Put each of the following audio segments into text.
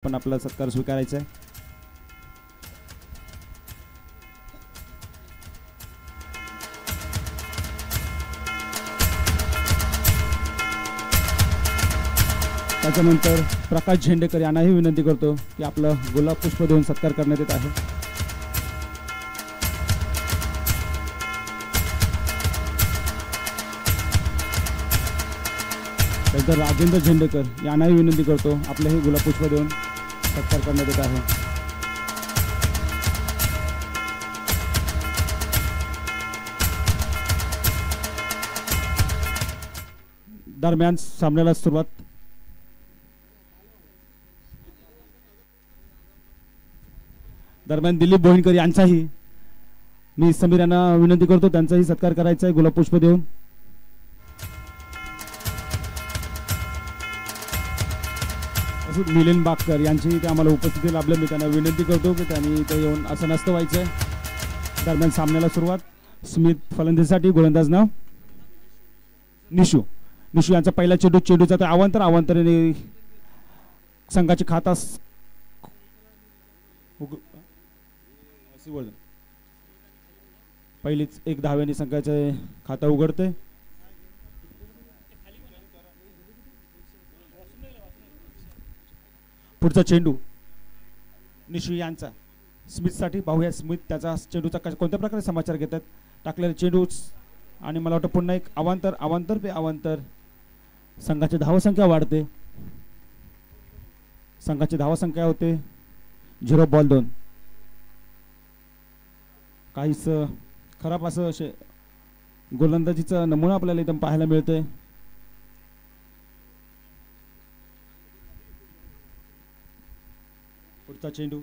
पण आपला सत्कार स्वीकारायचा आहे. त्याच्यानंतर प्रकाश झेंडेकर यांनाही विनंती करतो की आपलं गुलाब पुष्प देऊन सत्कार करण्यात येत आहे. त्यानंतर राजेंद्र झेंडेकर यांनाही विनंती करतो आपलं हे गुलाब पुष्प देऊन सत्कार करण्यात येत आहे. दरम्यान सामन्याला सुरुवात. दरम्यान दिलीप भोईनकर यांचाही मी समीर यांना विनंती करतो त्यांचाही सत्कार करायचा आहे गुलाब पुष्प देऊन. मिलिंद बागकर यांची ते आम्हाला उपस्थिती लाभले. मी त्यांना विनंती करतो की त्यांनी इथे येऊन असं नसतं व्हायचं. दरम्यान सामन्याला सुरुवात. स्मिथ फलंदाजीसाठी, गोलंदाज नाव निशू. निशू यांचा पहिला चेंडूचा तर अवांतराने संघाची खाता पहिलीच एक धाव्याने संघाचे खाता उघडते. पुढचा चेंडू निशू यांचा स्मिथसाठी. पाहूया स्मिथ त्याचा चेंडूचा कोणत्या प्रकारे समाचार घेतात. टाकलेला चेंडू आणि मला वाटतं पुन्हा एक अवांतर. संघाची धावसंख्या वाढते. संघाची धावसंख्या होते 0-2. काहीच खराब असं गोलंदाजीचा नमुना आपल्याला इथं पाहायला मिळतोय. पुढचा चेंडू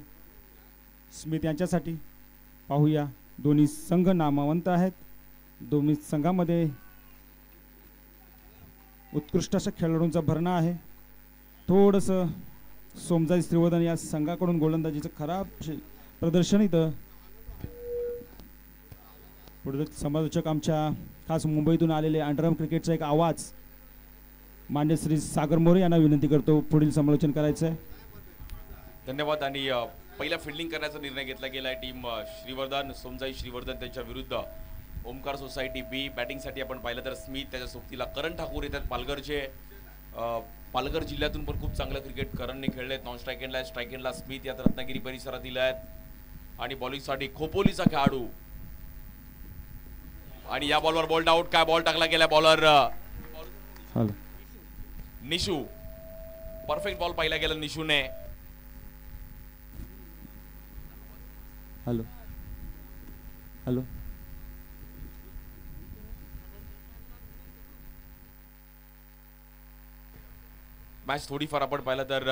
स्मिथ यांच्यासाठी. पाहूया दोन्ही संघ नामवंत आहेत. दोन्ही संघामध्ये उत्कृष्ट अशा खेळाडूंचा भरणा आहे. थोडंसं सोमजाई श्रीवर्धन या संघाकडून गोलंदाजीचं खराब प्रदर्शन इथं. पुढे समालोचक आमच्या खास मुंबईतून आलेले अंडरआर्म क्रिकेटचा एक आवाज मान्य श्री सागर मोरे यांना विनंती करतो पुढील समालोचन करायचं आहे. धन्यवाद. आणि पहिला फिल्डिंग करण्याचा निर्णय घेतला गेला आहे टीम श्रीवर्धन, सोमजाई श्रीवर्धन त्यांच्या विरुद्ध ओमकार सोसायटी बी. बॅटिंगसाठी आपण पाहिलं तर स्मिथ, त्याच्या सोबतीला करण ठाकूर येतात पालघरचे. पालघर जिल्ह्यातून पण खूप चांगलं क्रिकेट करणने खेळलेत. नॉन स्ट्राईक एंडला स्ट्राईक एंडला स्मिथ यात रत्नागिरी परिसरातील आहेत. आणि बॉलिंगसाठी खोपोलीचा खेळाडू. आणि या बॉलवर बॉल्ड आउट. काय बॉल टाकला गेला बॉलर निशू. परफेक्ट बॉल पाहिला गेला निशूने. हॅलो हॅलो मॅच थोडीफार आपण पाहिलं तर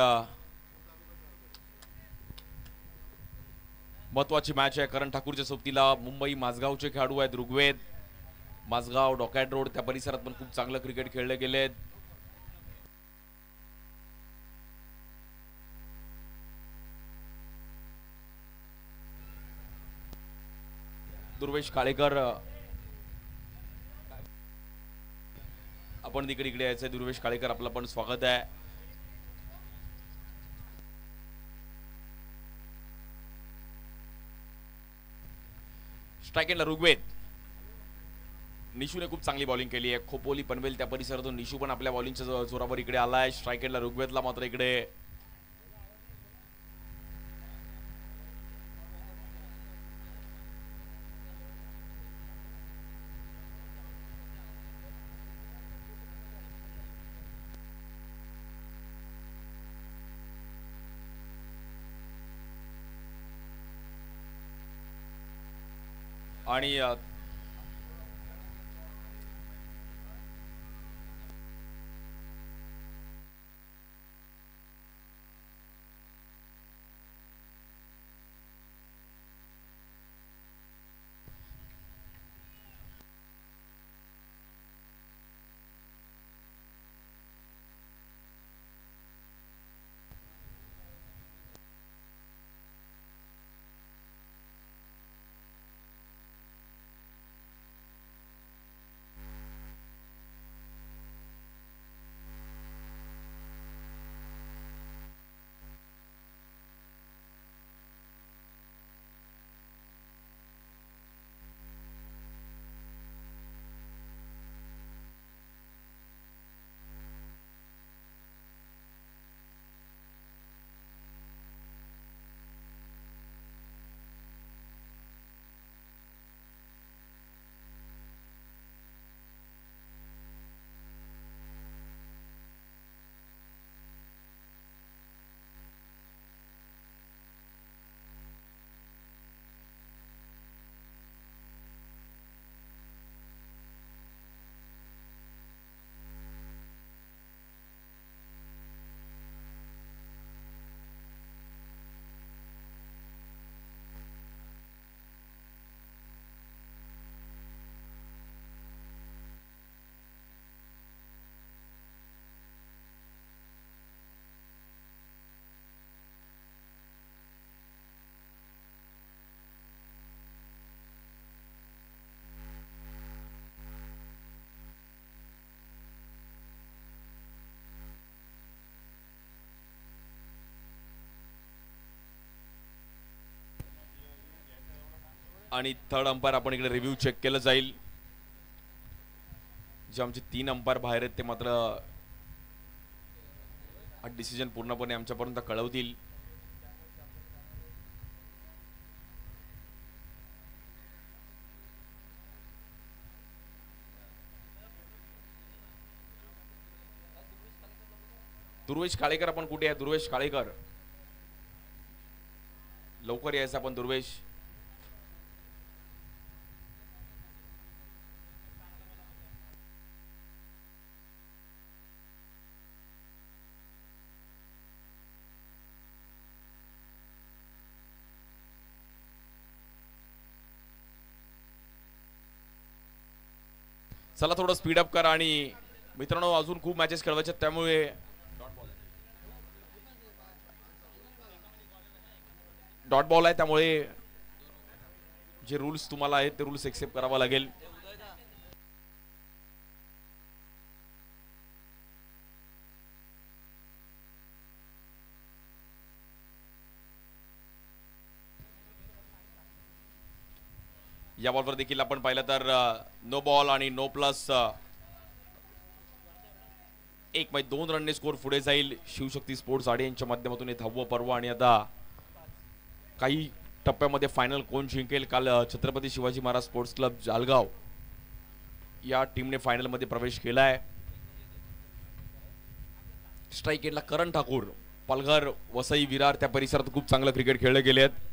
महत्वाची मॅच आहे. करण ठाकूरच्या सोबतीला मुंबई माझगावचे खेळाडू आहेत ऋग्वेद. माझगाव, डॉकॅट रोड त्या परिसरात पण खूप चांगलं क्रिकेट खेळले गेले. दुर्वेश काळेकर आपण तिकडे यायचंय. दुर्वेश काळेकर आपलं पण स्वागत आहे. स्ट्राईक एंडला ऋग्वेद. निशूने खूप चांगली बॉलिंग केली आहे. खोपोली पनवेल त्या परिसरातून निशू पण आपल्या बॉलिंगच्या जोरावर इकडे आलाय. स्ट्राईक एंडला ऋग्वेदला मात्र इकडे आणि आणि थर्ड अंपायर आपण इकडे रिव्ह्यू चेक केलं जाईल. जे आमचे 3 अंपायर बाहेर आहेत ते मात्र हा डिसिजन पूर्णपणे आमच्यापर्यंत कळवतील. दुर्वेश काळेकर आपण कुठे आहे? दुर्वेश काळेकर लवकर यायचं आपण. दुर्वेश चला थोडं स्पीड अप करा. आणि मित्रांनो अजून खूप मॅचेस खेळवायचे त्यामुळे डॉट बॉल आहे त्यामुळे जे रूल्स तुम्हाला आहेत ते रूल्स एक्सेप्ट करावा लागेल. या बॉलवर देखील आपण पाहिलं तर नो बॉल आणि नो प्लस 1/2 रनने स्कोर पुढे जाईल. शिवशक्ती स्पोर्ट्स आडी यांच्या माध्यमातून हे 10वं पर्व आणि आता काही टप्प्यामध्ये फायनल कोण जिंकेल. काल छत्रपती शिवाजी महाराज स्पोर्ट्स क्लब जालगाव या टीमने फायनल मध्ये प्रवेश केलाय. स्ट्राईक एंडला करण ठाकूर, पालघर, वसई, विरार त्या परिसरात खूप चांगलं क्रिकेट खेळले गेले आहेत.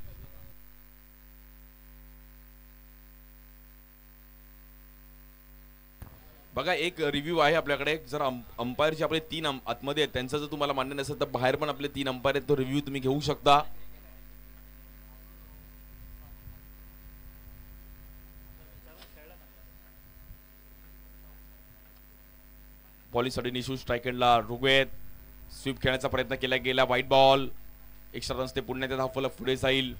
बघा एक रिव्ह्यू आहे आपल्याकडे. जर अंपायर जे आपले 3 आतमध्ये आहेत त्यांचं जर तुम्हाला मान्य नसेल तर बाहेर पण आपले 3 अंपायर आहेत, तो रिव्ह्यू तुम्ही घेऊ शकता. बॉलिंगसाठी निशू, स्ट्राईक एंडला ऋग्वेद. स्वीप खेळण्याचा प्रयत्न केला गेला. व्हाईट बॉल, एक्स्ट्रा रन्स ते पुन्हा त्यात हा फलक पुढे जाईल.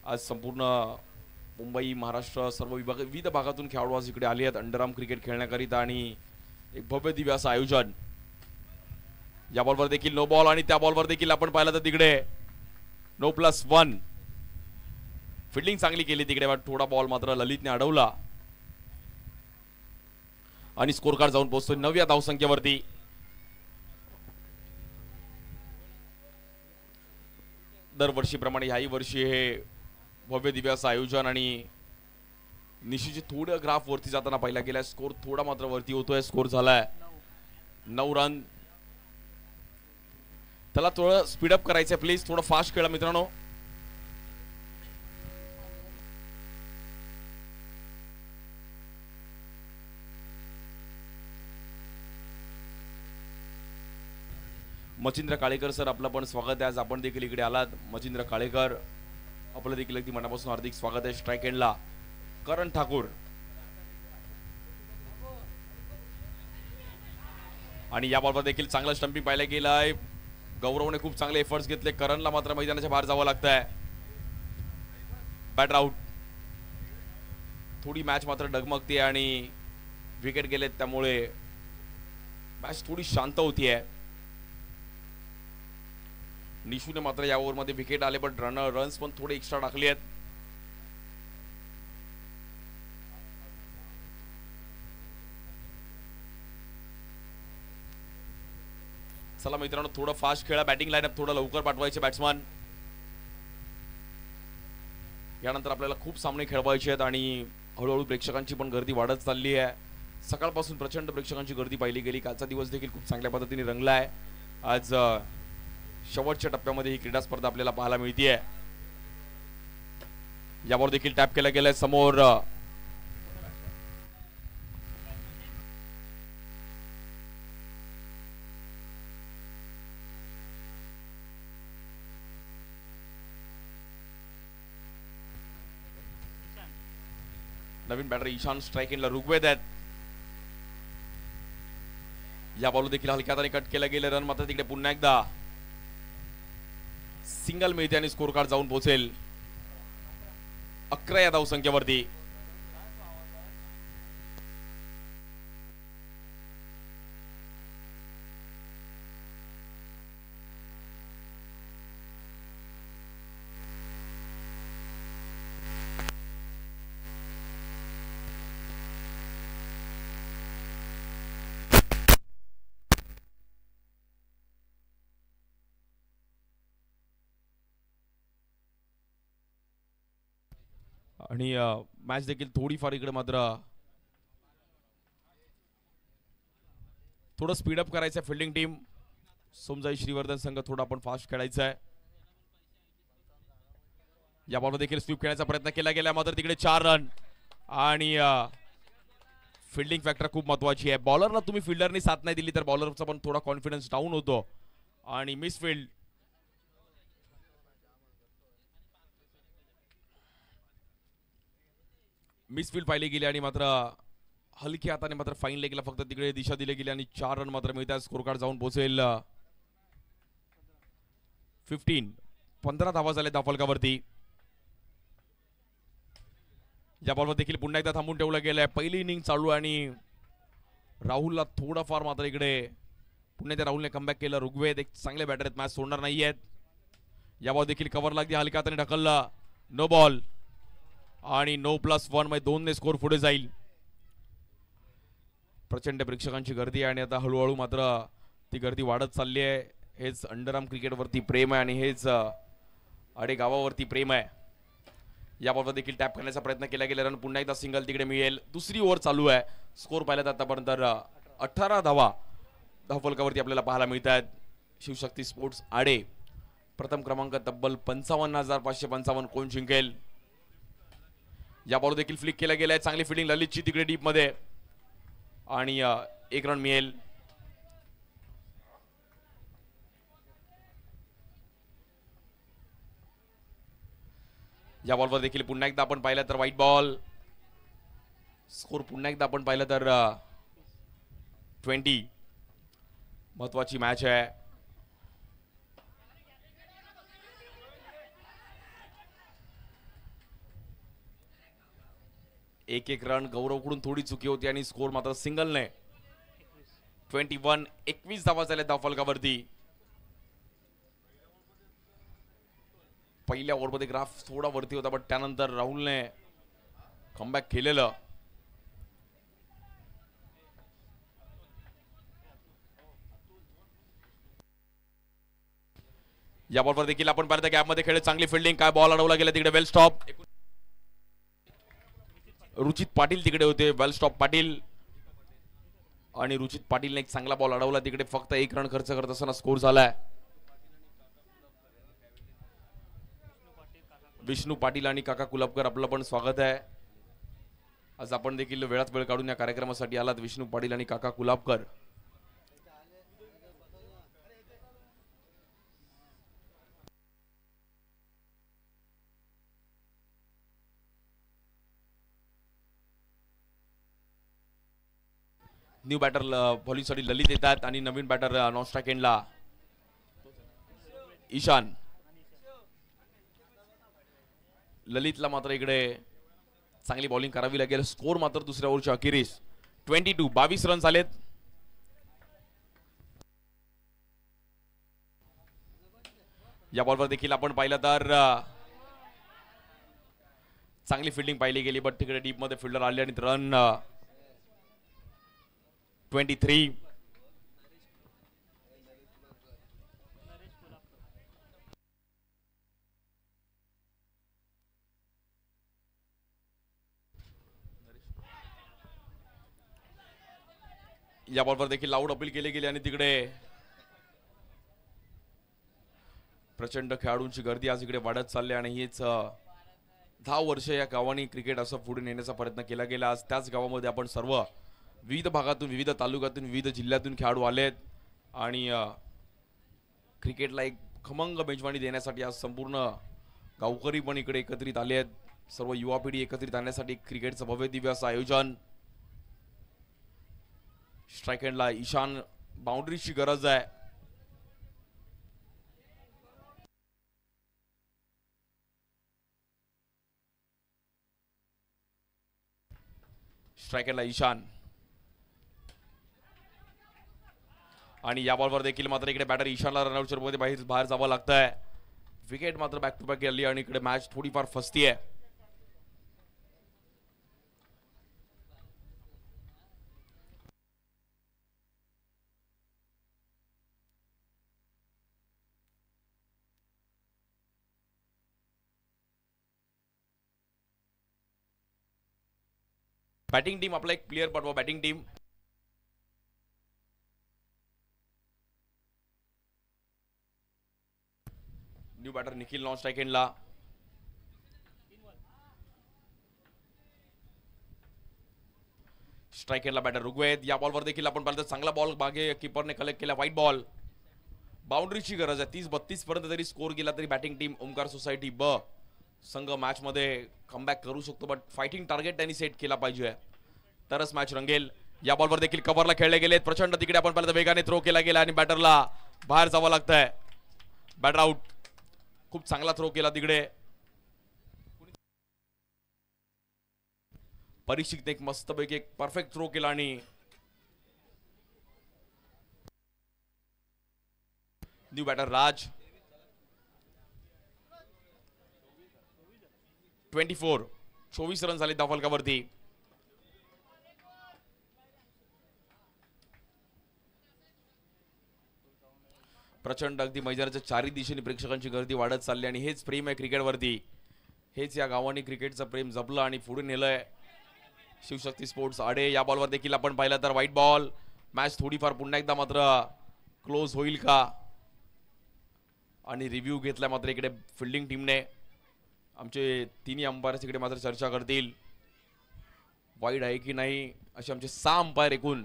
आज संपूर्ण मुंबई, महाराष्ट्र सर्व विविध भागातून खेळाडू आज इकडे आले आहेत अंडरआर्म क्रिकेट खेळण्याकरिता आणि एक भव्य दिव्य असं आयोजन. या बॉलवर देखील नो बॉल आणि त्या बॉलवर देखील आपण पाहिलं तर तिकडे नो प्लस 1. फिल्डिंग चांगली केली तिकडे, थोडा बॉल मात्र ललितने अडवला आणि स्कोर कार्ड जाऊन पोहोचतोय 9व्या धावसंख्येवरती. दरवर्षीप्रमाणे ह्याही वर्षी हे भव्य दिव्य असं आयोजन आणि निशीचे थोडं ग्राफ वरती जाताना पाहिला गेला. स्कोर थोडा मात्र वरती होतोय. स्कोर झालाय 9 रन. त्याला थोडं स्पीडअप करायचंय प्लीज. थोडं फास्ट खेळा मित्रांनो. मचिंद्र काळेकर सर आपलं पण स्वागत आहे. आज आपण देखील इकडे आलात. मचिंद्र काळेकर आपलं देखील अगदी मनापासून हार्दिक स्वागत आहे. स्ट्राईक एंडला करण ठाकूर आणि या बॉलवर देखील चांगलं स्टंपिंग पाहिलं गेलं आहे. गौरवने खूप चांगले एफर्ट्स घेतले. करणला मात्र मैदानाच्या बाहेर जावं लागतंय. Bat out. थोडी मॅच मात्र डगमगते आणि विकेट गेलेत त्यामुळे मॅच थोडी शांत होतीये. निशूने मात्र या ओव्हरमध्ये विकेट आले पण रन्स पण थोडे एक्स्ट्रा टाकले आहेत. चला मित्रांनो थोडं फास्ट खेळा. बॅटिंग लाईनअप थोडं लवकर पाठवायचे बॅट्समन. यानंतर आपल्याला खूप सामने खेळवायचे आहेत आणि हळूहळू प्रेक्षकांची पण गर्दी वाढत चालली आहे. सकाळपासून प्रचंड प्रेक्षकांची गर्दी पाहिली गेली. कालचा दिवस देखील खूप चांगल्या पद्धतीने रंगला आहे. आज शेवटच्या टप्प्यामध्ये ही क्रीडा स्पर्धा आपल्याला पाहायला मिळतेय. यावर देखील टॅप केला गेलाय. समोर नवीन बॅटर ईशान, स्ट्राईक एंडला ऋग्वेद आहेत. या बॉल देखील हलक्या हाताने कट केला गेला. रन मात्र तिकडे पुन्हा एकदा सिंगल मिळते आणि स्कोर कार्ड जाऊन पोहोचेल 11 या धावसंख्येवरती. आणि मॅच देखील थोडीफार इकडे मात्र थोडं स्पीडअप करायचं आहे फिल्डिंग टीम. सोमजाई श्रीवर्धन संघ थोडा आपण फास्ट खेळायचा आहे. या बॉलवर देखील स्वीप खेळण्याचा प्रयत्न केला गेला मात्र तिकडे 4 रन. आणि फिल्डिंग फॅक्टर खूप महत्वाची आहे. बॉलरला तुम्ही फिल्डरनी साथ नाही दिली तर बॉलरचा पण थोडा कॉन्फिडन्स डाऊन होतो. आणि मिसफिल्ड पाहिली गेली आणि मात्र हलक्या हाताने मात्र फाईन लेगला फक्त तिकडे दिशा दिली गेली आणि 4 रन मात्र मिळतात. स्कोर कार्ड जाऊन पोहोचेल 15 धावा झाल्या धाफलकावरती. या बॉलवर देखील पुन्हा एकदा थांबून ठेवलं गेलंय. पहिली इनिंग चालू आणि राहुलला थोडाफार मात्र इकडे पुन्हा एकदा राहुलने कमबॅक केलं. ऋग्वेद एक चांगले बॅटर आहेत, मॅच सोडणार नाहीयेत. या बॉल देखील कव्हर लागली, हलक्या हाताने ढकलला. नो बॉल आणि नो +1 मध्ये 2 ने स्कोर पुढे जाईल. प्रचंड प्रेक्षकांची गर्दी आहे आणि आता हळूहळू मात्र ती गर्दी वाढत चालली आहे. हेच अंडरआर्म क्रिकेटवरती प्रेम आहे आणि हेच आडे गावावरती प्रेम आहे. या बॉलवर देखील टॅप करण्याचा प्रयत्न केला गेला. रन पुन्हा एकदा सिंगल तिकडे मिळेल. दुसरी ओव्हर चालू आहे. स्कोर पाहिला तर आतापर्यंत 18 धावा धावफलकावरती आपल्याला पाहायला मिळत आहेत. शिवशक्ती स्पोर्ट्स आडे प्रथम क्रमांक तब्बल 55,555. कोण जिंकेल? या बॉल देखील फ्लिक केला गेलाय. चांगली फिल्डिंग ललितची तिकडे डीप मध्ये आणि 1 रन मिळेल. या बॉलवर देखील पुन्हा एकदा आपण पाहिलं तर व्हाईट बॉल. स्कोर पुन्हा एकदा आपण पाहिलं तर 20. महत्वाची मॅच आहे. एक रन गौरवकडून थोडी चुकी होती आणि स्कोर मात्र सिंगलने 21 धावा झाल्या धावफलकावरती. पहिल्या ओव्हरमध्ये ग्राफ थोडा वरती होता पण त्यानंतर राहुलने कमबॅक केलेलं. या बॉलवर देखील आपण पाहिलं गॅपमध्ये खेळले. चांगली फिल्डिंग, काय बॉल अडवला गेला तिकडे. Well stop. रुचित पाटील तिकडे होते. वेल स्टॉप पाटील आणि रुचित पाटीलने एक चांगला बॉल अडवला तिकडे. फक्त 1 रन खर्च करत असताना स्कोर झालाय. विष्णू पाटील आणि काका कुलाबकर आपलं पण स्वागत आहे. आज आपण देखील वेळात वेळ काढून या कार्यक्रमासाठी आलात. विष्णू पाटील आणि काका कुलाबकर. न्यू बॅटर बॉलिंगसाठी ललित येतात आणि नवीन बॅटर नॉन स्ट्राइक एंडला ईशान. ललितला मात्र इकडे चांगली बॉलिंग करावी लागेल. स्कोर मात्र दुसऱ्या ओव्हरच्या अखेरीस 22 रन झालेत. या बॉलवर देखील आपण पाहिलं तर चांगली फिल्डिंग पाहिली गेली बट तिकडे डीप मध्ये फिल्डर आले आणि रन 23. या बॉलवर देखील लाऊड अपील केले गेले आणि तिकडे प्रचंड खेळाडूंची गर्दी आज इकडे वाढत चालली आणि हीच 10 वर्ष या गावाने क्रिकेट असं पुढे नेण्याचा प्रयत्न केला गेला. आज त्याच गावामध्ये आपण सर्व विविध भागातून, विविध तालुक्यातून, विविध जिल्ह्यातून खेळाडू आलेत आणि क्रिकेटला एक खमंग मेजवानी देण्यासाठी आज संपूर्ण गावकरी पण इकडे एकत्रित आले आहेत. सर्व युवा पिढी एकत्रित आणण्यासाठी क्रिकेटचं भव्य दिव्य असं आयोजन. स्ट्राइक एंडला ईशान. बाउंड्रीची गरज आहे. स्ट्राइक एंडला ईशान आणि या बॉलवर देखील मात्र इकडे बॅटर ईशानला रनआउटच्या रूपामध्ये बाहेर जावं लागतंय. विकेट मात्र बॅक टू बॅक गेली आणि इकडे मॅच थोडीफार फसतीये. बॅटिंग टीम आपला एक प्लेअर पाठवा. Batting team new batter Nikhil non strike एंडला. स्ट्राइक एंडला बॅटर ऋग्वेद. या बॉलवर देखील आपण पाहिलं तर चांगला बॉल मागे कीपरने कलेक्ट केला. White ball. बाउंड्रीची गरज आहे. 30-32 पर्यंत जरी स्कोर गेला तरी बॅटिंग टीम ओमकार सोसायटी ब संघ मॅच मध्ये कमबॅक करू शकतो. बट फायटिंग टार्गेट त्यांनी सेट केला पाहिजे तरच मॅच रंगेल. या बॉलवर देखील कव्हरला खेळले गेलेत. प्रचंड तिकडे आपण पाहिलं तर वेगाने थ्रो केला गेला आणि बॅटरला बाहेर जावं लागतंय. Batter out. खूप चांगला थ्रो केला तिकडे. परीक्षित एक मस्तपैकी एक परफेक्ट थ्रो केला आणि न्यू बॅटर राज. 24 रन झाले धाव फलकावरती. प्रचंड अगदी मैदानाच्या चारही दिशेने प्रेक्षकांची गर्दी वाढत चालली आणि हेच प्रेम आहे क्रिकेटवरती. हेच या गावाने क्रिकेटचं प्रेम जपलं आणि पुढे नेलंय. शिवशक्ती स्पोर्ट्स आडे. या बॉलवर देखील आपण पाहिलं तर व्हाईट बॉल. मॅच थोडीफार पुन्हा एकदा मात्र क्लोज होईल का आणि रिव्ह्यू घेतला मात्र इकडे फिल्डिंग टीमने. आमचे तिन्ही अंपायर इकडे मात्र चर्चा करतील वाईड आहे की नाही असे आमचे 6 अंपायर एकूण.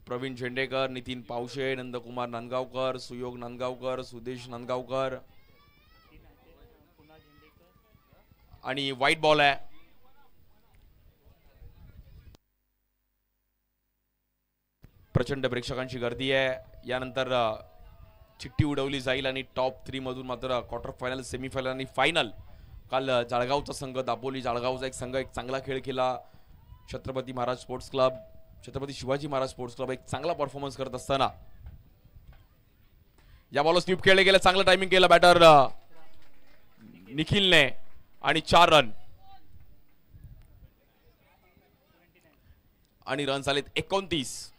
प्रवीण झेंडेकर, नितीन पावशे, नंदकुमार नांदगावकर, सुयोग नांदगावकर, सुदेश नांदगावकर आणि व्हाईट बॉल आहे. प्रचंड प्रेक्षकांची गर्दी आहे. यानंतर चिठ्ठी उडवली जाईल आणि टॉप 3 मधून मात्र क्वार्टर फायनल, सेमीफायनल आणि फायनल. काल जळगावचा संघ, दापोली जळगावचा एक संघ एक चांगला खेळ केला. छत्रपती महाराज sports club, Chhatrapati Shivaji Maharaj sports club एक चांगला परफॉर्मन्स करत असताना या बॉलवर स्वीप खेळले गेले. चांगलं टायमिंग केलं बॅटर निखिलने आणि 4 रन आणि रन आलेत 29.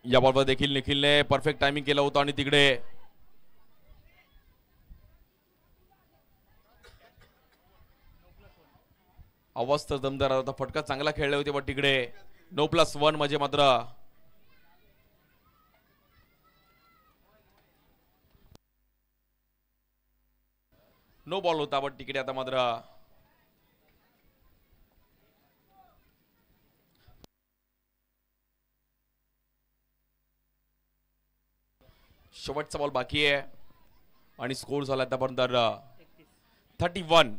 या बॉलवर देखील निखिलने परफेक्ट टायमिंग केलं होतं आणि तिकडे आवाज तर दमदार होता. फटका चांगला खेळले होते पण तिकडे No+1 म्हणजे मात्र नो बॉल होता. पण तिकडे आता मात्र शेवटचा बॉल बाकी आहे आणि स्कोर झाला आतापर्यंत 31.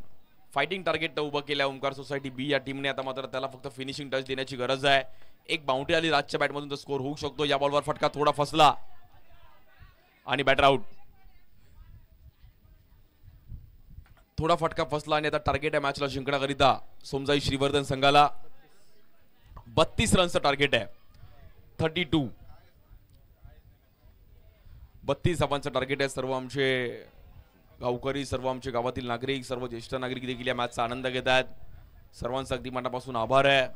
फायटिंग टार्गेट उभं केलं ओमकार सोसायटी बी या टीमने. आता मात्र त्याला फक्त फिनिशिंग टच देण्याची गरज आहे. एक बाउंड्री आली राजच्या बॅटमधून तर स्कोर होऊ शकतो. या बॉलवर फटका थोडा फसला आणि बॅटर आउट. थोडा फटका फसला आणि आता टार्गेट आहे मॅचला जिंकण्याकरिता सोमजाई श्रीवर्धन संघाला. 32 रनचं टार्गेट आहे. 32 धावांचं टार्गेट आहे. सर्व आमचे गावकरी, सर्व आमचे गावातील नागरिक, सर्व ज्येष्ठ नागरिक देखील या मॅचचा आनंद घेत आहेत. सर्वांचा अगदी मनापासून आभार आहे.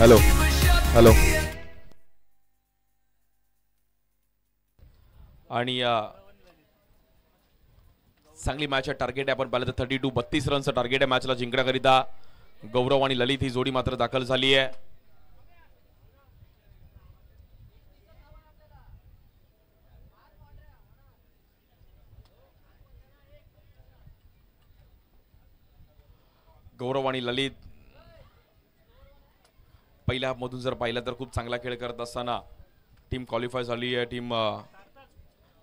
Hello hello. आणि चांगली मॅच टार्गेट आहे. आपण पाहिलं तर 32 रनचं टार्गेट आहे मॅचला जिंकण्याकरिता. गौरव आणि ललित ही जोडी मात्र दाखल झाली आहे. गौरव आणि ललित पहिल्या हाफ मधून जर पाहिलं तर खूप चांगला खेळ करत असताना टीम क्वालिफाय झाली आहे. टीम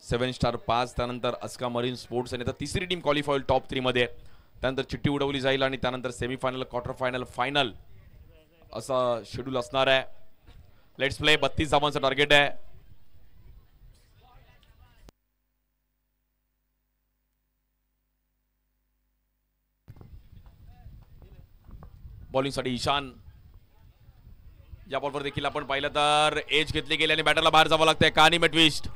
7 स्टार 5, त्यानंतर अस्का मरीन स्पोर्ट्स आणि आता तिसरी टीम क्वालिफाय होईल टॉप 3 मध्ये. त्यानंतर चिठ्ठी उडवली जाईल आणि त्यानंतर सेमीफायनल, क्वार्टर फायनल, फायनल असा शेड्यूल असणार आहे. Let's play. 32 धावांचं टार्गेट आहे. बॉलिंगसाठी ईशान. या बॉलवर देखील आपण पाहिलं तर एज घेतली गेली आणि बॅटरला बाहेर जावं लागतंय. कहाणी में ट्विस्ट.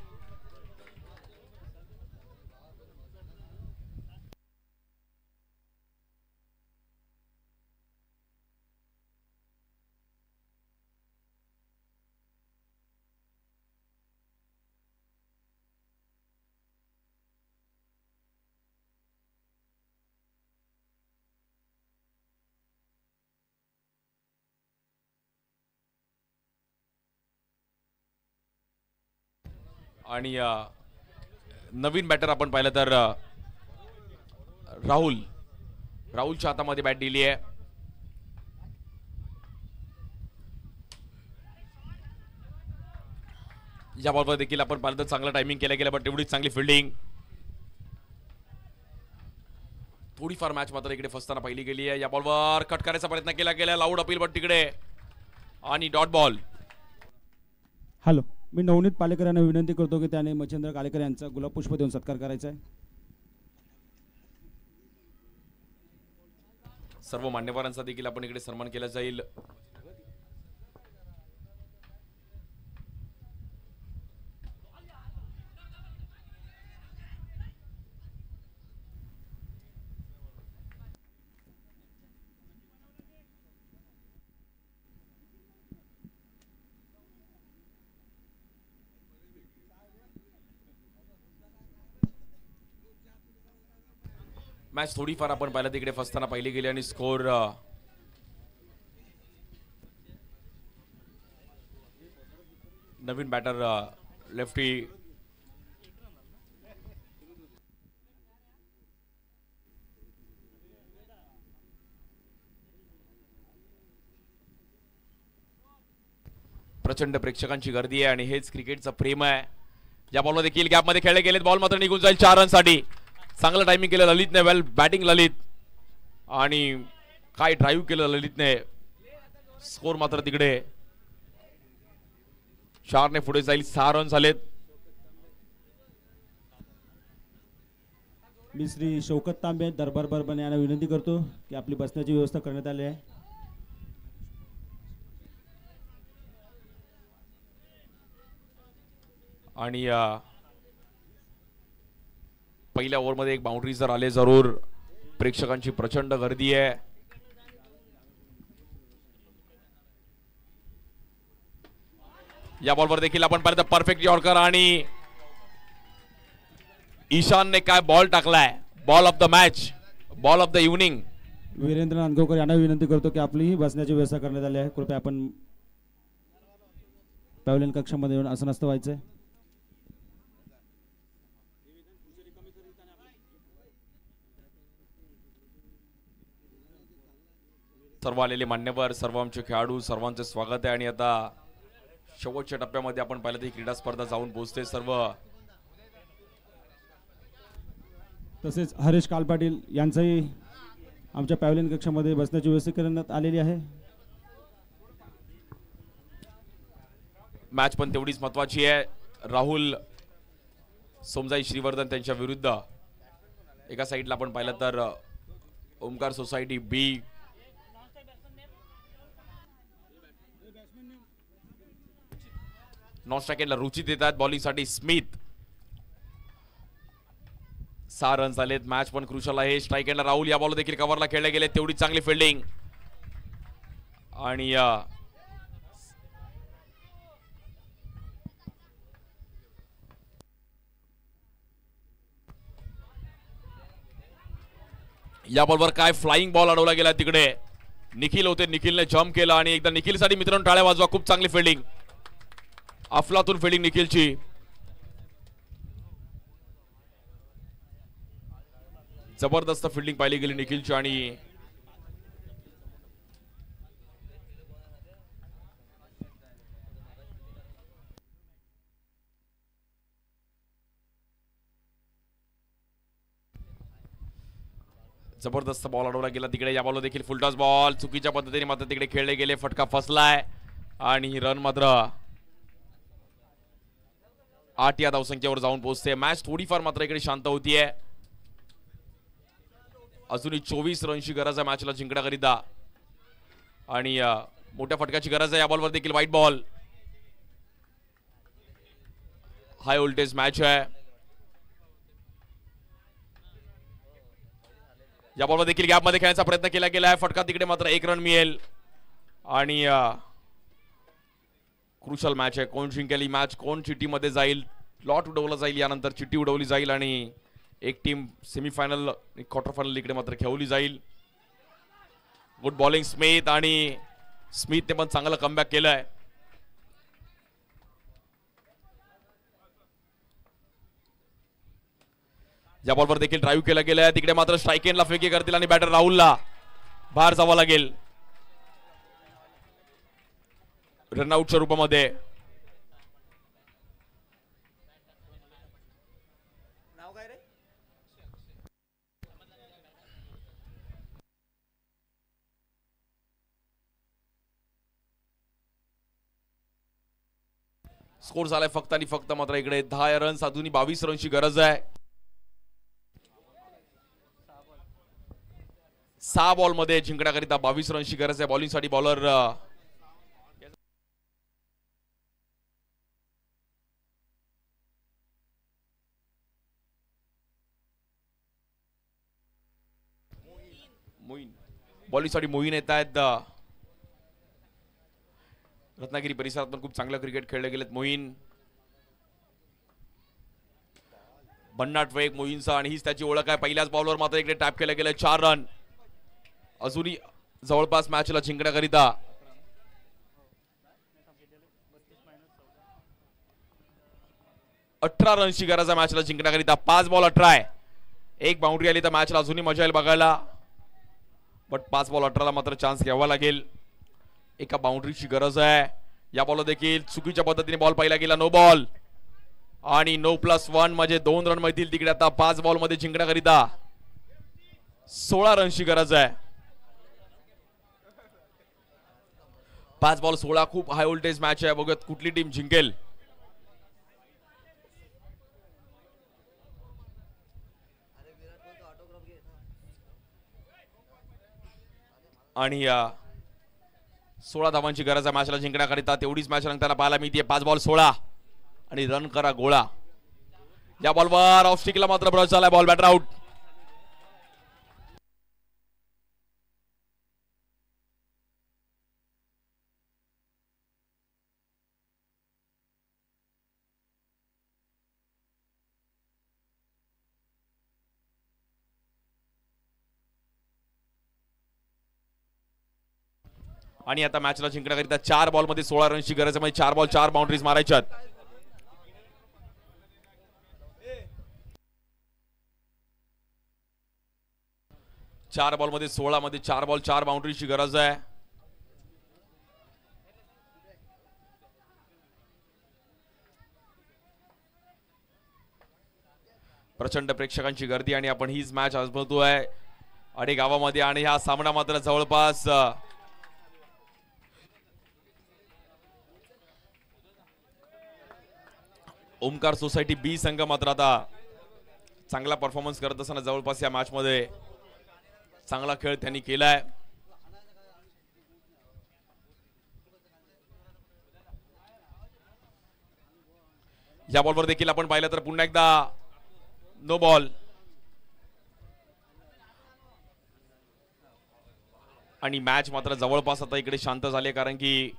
आणि नवीन बॅटर आपण पाहिलं तर राहुलच्या हातामध्ये बॅट दिली आहे. या बॉलवर देखील आपण पाहिलं तर चांगलं टायमिंग केलं गेलं, पण तेवढीच चांगली फिल्डिंग. थोडीफार मॅच मात्र इकडे फसताना पाहिली गेली आहे. या बॉलवर कट करायचा प्रयत्न केला गेला. लाऊड अपील पण तिकडे आणि डॉट बॉल. हॅलो, मी नवनीत पालेकर यांना विनंती करतो की त्याने मच्छिंद्र कालेकर यांचा गुलाब पुष्प देऊन सत्कार करायचा आहे. सर्व मान्यवरांचा देखील आपण इकडे सन्मान केला जाईल. मॅच थोडीफार आपण पाहिलं तिकडे फसताना पाहिली गेली आणि स्कोर नवीन बॅटर लेफ्टी प्रचंड प्रेक्षकांची गर्दी आहे आणि हेच क्रिकेटचं प्रेम आहे. या बॉलवर देखील गॅपमध्ये खेळले गेलेत. बॉल मात्र निघून जाईल 4 रनसाठी. चांगलं टायमिंग केलं ललितने. वेल बॅटिंग ललित आणि काय ड्राईव्ह केलं ललितने. स्कोर मात्र तिकडे 4 ने पुढे जाईल. 6 रन झालेत. मी श्री शौकत तांबे दरबार बर्बन यांना विनंती करतो की आपली बसण्याची व्यवस्था करण्यात आली आहे. आणि पहिल्या ओव्हरमध्ये एक बाउंड्री जर आले जरूर. प्रेक्षकांची प्रचंड गर्दी आहे. या बॉलवर देखील आपण पाहिलं परफेक्ट यॉर्कर आणि ईशानने काय बॉल टाकलाय. Ball of the match, ball of the evening. Virendra Nandgaonkar यांना विनंती करतो की आपली बसण्याची व्यवस्था करण्यात आली आहे. कृपया आपण पॅव्हलियन कक्षामध्ये येऊन आसनस्थ व्हायचंय. सर्व आलेले मान्यवर, सर्व आमचे खेळाडू, सर्वांचे स्वागत आहे. आणि आता शेवटच्या टप्प्यामध्ये आपण पाहिलं तर ही क्रीडा स्पर्धा जाऊन पोहोचते. सर्व तसेच हरेश कालपाटील यांचंही आमच्या पॅव्हलियन कक्षामध्ये बसण्याची व्यवस्था करण्यात आलेली आहे. मॅच पण तेवढीच महत्वाची आहे. राहुल सोमजाई श्रीवर्धन त्यांच्या विरुद्ध एका साईडला आपण पाहिलं तर ओमकार सोसायटी बी. नॉन स्ट्रायकरला रुचित येतात. बॉलिंगसाठी स्मिथ. 6 रन झालेत. मॅच पण क्रुशल आहे. स्ट्राईक एंडला राहुल. या बॉल देखील कव्हरला खेळले गेले. तेवढी चांगली फिल्डिंग आणि या बॉलवर काय फ्लाइंग बॉल अडवला गेला तिकडे. निखिल होते, निखिलने जम्प केला आणि एकदा निखिलसाठी मित्रांनो टाळ्या वाजवा. खूप चांगली फिल्डिंग, अफलातून फिल्डिंग निखिलची. जबरदस्त फिल्डिंग पाहिली गेली निखिलची. आणि जबरदस्त बॉल अडवला गेला तिकडे. या बॉलवर देखील फुलटॉस बॉल चुकीच्या पद्धतीने मात्र तिकडे खेळले गेले. फटका फसलाय आणि रन मात्र 8 या धावसंख्येवर जाऊन पोहोचते. मॅच थोडीफार मात्र इकडे शांत होतीये. अजूनही 24 रनची गरज आहे मॅचला जिंकण्याकरिता आणि मोठ्या फटक्याची गरज आहे. या बॉलवर देखील white ball. High voltage match आहे. या बॉलवर देखील गॅप मध्ये खेळण्याचा प्रयत्न केला गेला आहे. फटका तिकडे मात्र 1 रन मिळेल. आणि क्रुशल मॅच आहे. कोण जिंकेल ही मॅच, कोण चिठ्ठीमध्ये जाईल, लॉट उडवला जाईल, यानंतर चिठ्ठी उडवली जाईल आणि एक टीम सेमीफायनल क्वार्टर फायनल इकडे मात्र खेळवली जाईल. गुड बॉलिंग स्मिथ आणि स्मिथने पण चांगलं कमबॅक केलंय. या बॉलवर देखील ड्राईव्ह केला गेलाय. तिकडे मात्र स्ट्राईक एंडला फेकी करतील आणि बॅटर राहुलला बाहेर जावं लागेल रनआउटच्या रूपामध्ये. स्कोर झालाय फक्त आणि फक्त मात्र इकडे 10 रन्स. अजूनही 22 रनची गरज आहे. 6 बॉल मध्ये जिंकण्याकरिता 22 रनची गरज आहे. बॉलिंग साठी बॉलर मोईन, बॉलिंग साठी मोईन येत आहेत. रत्नागिरी परिसरात पण खूप चांगलं क्रिकेट खेळले गेलेत मोईन. भन्नाट वेग मोईनचा आणि हीच त्याची ओळख आहे. पहिल्याच बॉलवर मात्र इकडे टॅप केलं गेलं. 4 रन. अजूनही जवळपास मॅचला जिंकण्याकरिता 18 रनची गरज आहे मॅचला जिंकण्याकरिता. 5 बॉल 18 आहे. एक बाउंड्री आली तर मॅचला अजूनही मजा येईल बघायला. बट 5 बॉल 18 ला मात्र चान्स घ्यावा लागेल. एका बाउंड्रीची गरज आहे. या बॉल देखील चुकीच्या पद्धतीने बॉल पाहिला गेला. नो बॉल आणि नो +1 म्हणजे 2 रन मिळतील तिकडे. आता 5 बॉल मध्ये जिंकण्याकरिता 16 रनची गरज आहे. 5 बॉल 16 खूप हाय व्होल्टेज मॅच आहे. बघत कुठली टीम जिंकेल. आणि 16 धावांची गरज आहे मॅचला जिंकण्याकरिता. तेवढीच मॅच रंगताना पाहायला मिळते. 5 बॉल 16 आणि रन करा गोळा. या बॉलवर ऑफ स्टिकला मात्र ब्रश झालाय. Ball batter out. आणि आता मॅचला जिंकण्याकरिता 4 बॉल मध्ये 16 रनची गरज आहे. म्हणजे 4 बॉल 4 बाउंड्रीज मारायच्यात. चार बॉल मध्ये 16 मध्ये 4 बॉल 4 बाउंड्रीची गरज आहे. प्रचंड प्रेक्षकांची गर्दी आणि आपण हीच मॅच आज बघतोय आणि गावामध्ये. आणि हा सामना मात्र जवळपास ओमकार सोसायटी बी संघ मात्र आता चांगला परफॉर्मन्स करत असताना जवळपास या मॅच मध्ये चांगला खेळ त्यांनी केलाय. या बॉलवर देखील आपण पाहिलं तर पुन्हा एकदा नो बॉल आणि मॅच मात्र जवळपास आता इकडे शांत झाली कारण की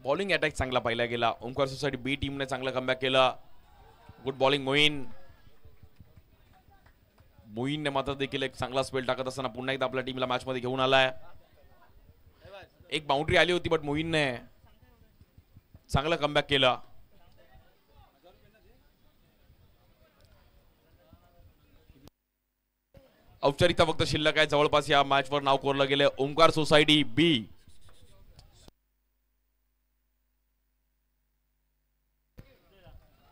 बॉलिंग अटॅक चांगला पाहिला गेला. ओमकार सोसायटी बी टीमने चांगला कमबॅक केला. Good bowling Moin. मोहीनने मात्र देखील एक चांगला स्पेल टाकत असताना पुन्हा एकदा आपल्या टीमला मॅच मध्ये घेऊन आलाय. एक बाउंड्री आली होती बट मोहीनने चांगला कमबॅक केला. औपचारिकता फक्त शिल्लक आहे. जवळपास या मॅचवर नाव कोरलं गेलं ओमकार सोसायटी बी.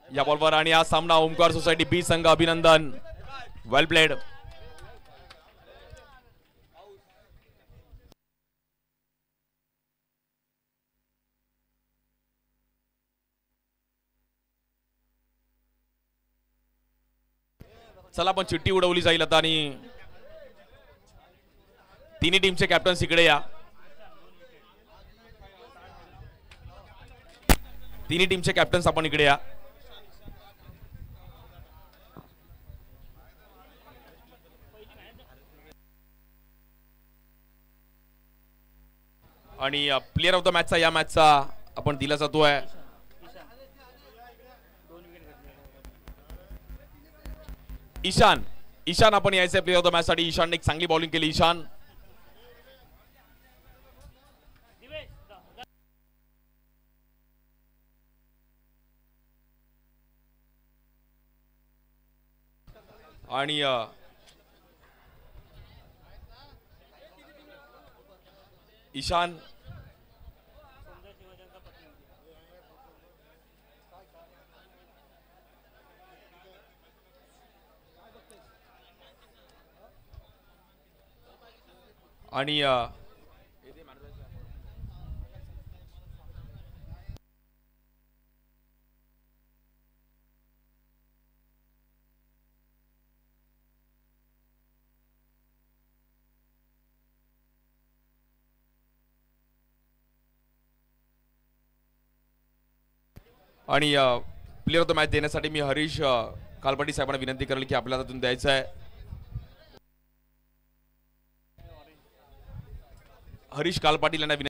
या बॉलवर आणि हा सामना ओमकार सोसायटी बी संघ अभिनंदन. Well played. चला पण चिठ्ठी उडवली जाईल आता आणि तिन्ही टीमचे कॅप्टन्स इकडे या. तिन्ही टीमचे कॅप्टन्स आपण इकडे या. आणि प्लेअर ऑफ द मॅचचा या मॅचचा आपण दिला जातोय ईशान. ईशान आपण यायचंय प्लेअर ऑफ द मॅच साठी. ईशानने एक चांगली बॉलिंग केली. ईशान आणि ईशान आणि प्लेअर ऑफ द मॅच देण्यासाठी मी हरीश कालपाटी साहेबांना विनंती करेल की आपल्याला त्यातून द्यायचं आहे. हरीश कालपाटील यांना